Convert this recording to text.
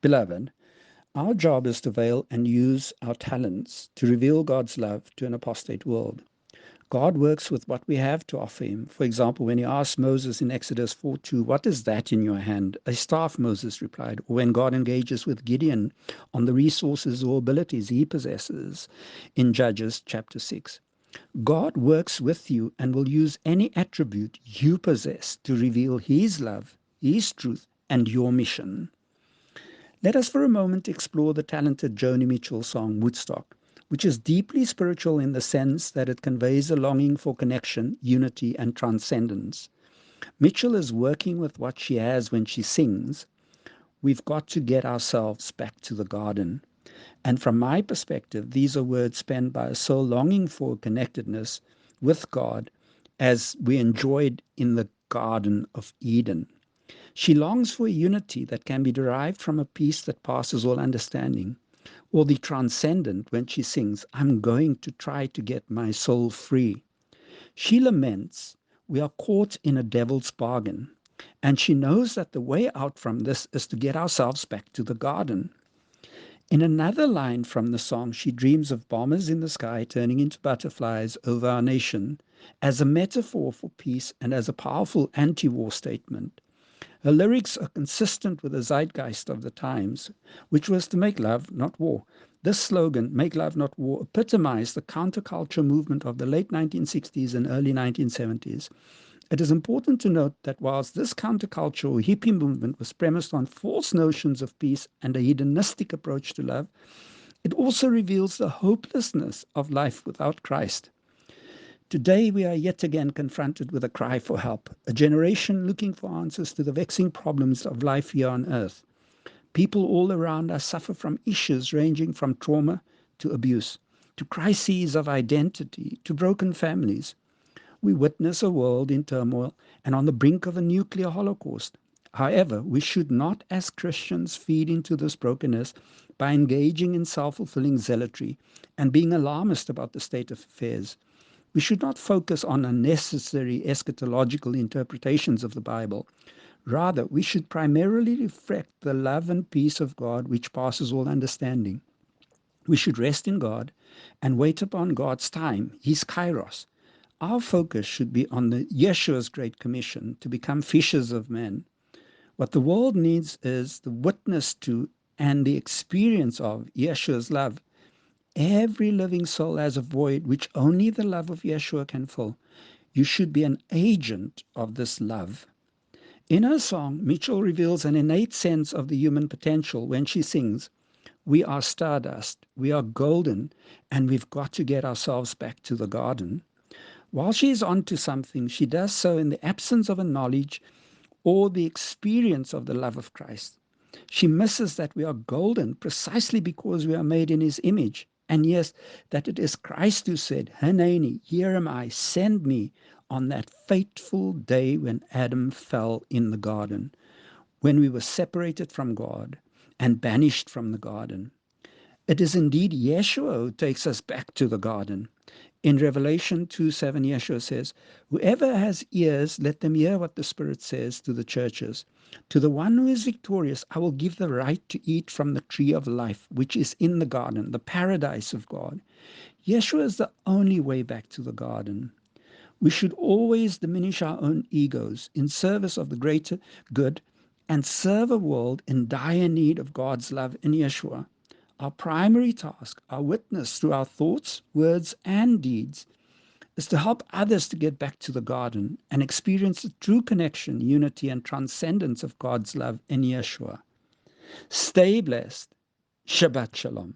Beloved, our job is to avail and use our talents to reveal God's love to an apostate world. God works with what we have to offer him. For example, when he asked Moses in Exodus 4:2, "What is that in your hand?" "A staff," Moses replied. Or when God engages with Gideon on the resources or abilities he possesses in Judges chapter 6. God works with you and will use any attribute you possess to reveal his love, his truth, and your mission. Let us for a moment explore the talented Joni Mitchell song Woodstock, which is deeply spiritual in the sense that it conveys a longing for connection, unity, and transcendence. Mitchell is working with what she has when she sings, "We've got to get ourselves back to the garden." And from my perspective, these are words penned by a soul longing for connectedness with God as we enjoyed in the Garden of Eden. She longs for a unity that can be derived from a peace that passes all understanding, or the transcendent when she sings, "I'm going to try to get my soul free." She laments, "We are caught in a devil's bargain," and she knows that the way out from this is to get ourselves back to the garden. In another line from the song, she dreams of bombers in the sky turning into butterflies over our nation as a metaphor for peace and as a powerful anti-war statement. Her lyrics are consistent with the zeitgeist of the times, which was to make love, not war. This slogan, "Make love, not war," epitomized the counterculture movement of the late 1960s and early 1970s. It is important to note that whilst this counterculture or hippie movement was premised on false notions of peace and a hedonistic approach to love, it also reveals the hopelessness of life without Christ. Today, we are yet again confronted with a cry for help, a generation looking for answers to the vexing problems of life here on earth. People all around us suffer from issues ranging from trauma to abuse, to crises of identity, to broken families. We witness a world in turmoil and on the brink of a nuclear holocaust. However, we should not, as Christians, feed into this brokenness by engaging in self-fulfilling zealotry and being alarmist about the state of affairs. We should not focus on unnecessary eschatological interpretations of the Bible. Rather, we should primarily reflect the love and peace of God which passes all understanding. We should rest in God and wait upon God's time, his kairos. Our focus should be on the Yeshua's great commission to become fishers of men. What the world needs is the witness to and the experience of Yeshua's love. Every living soul has a void which only the love of Yeshua can fill. You should be an agent of this love. In her song, Mitchell reveals an innate sense of the human potential when she sings, "We are stardust, we are golden, and we've got to get ourselves back to the garden." While she is onto something, she does so in the absence of a knowledge or the experience of the love of Christ. She misses that we are golden precisely because we are made in his image. And yes, that it is Christ who said, "Hanani, here am I, send me," on that fateful day when Adam fell in the garden, when we were separated from God and banished from the garden. It is indeed Yeshua who takes us back to the garden. In Revelation 2:7, Yeshua says, "Whoever has ears, let them hear what the Spirit says to the churches. To the one who is victorious, I will give the right to eat from the tree of life, which is in the garden, the paradise of God." Yeshua is the only way back to the garden. We should always diminish our own egos in service of the greater good and serve a world in dire need of God's love in Yeshua. Our primary task, our witness through our thoughts, words, and deeds, is to help others to get back to the garden and experience the true connection, unity, and transcendence of God's love in Yeshua. Stay blessed. Shabbat Shalom.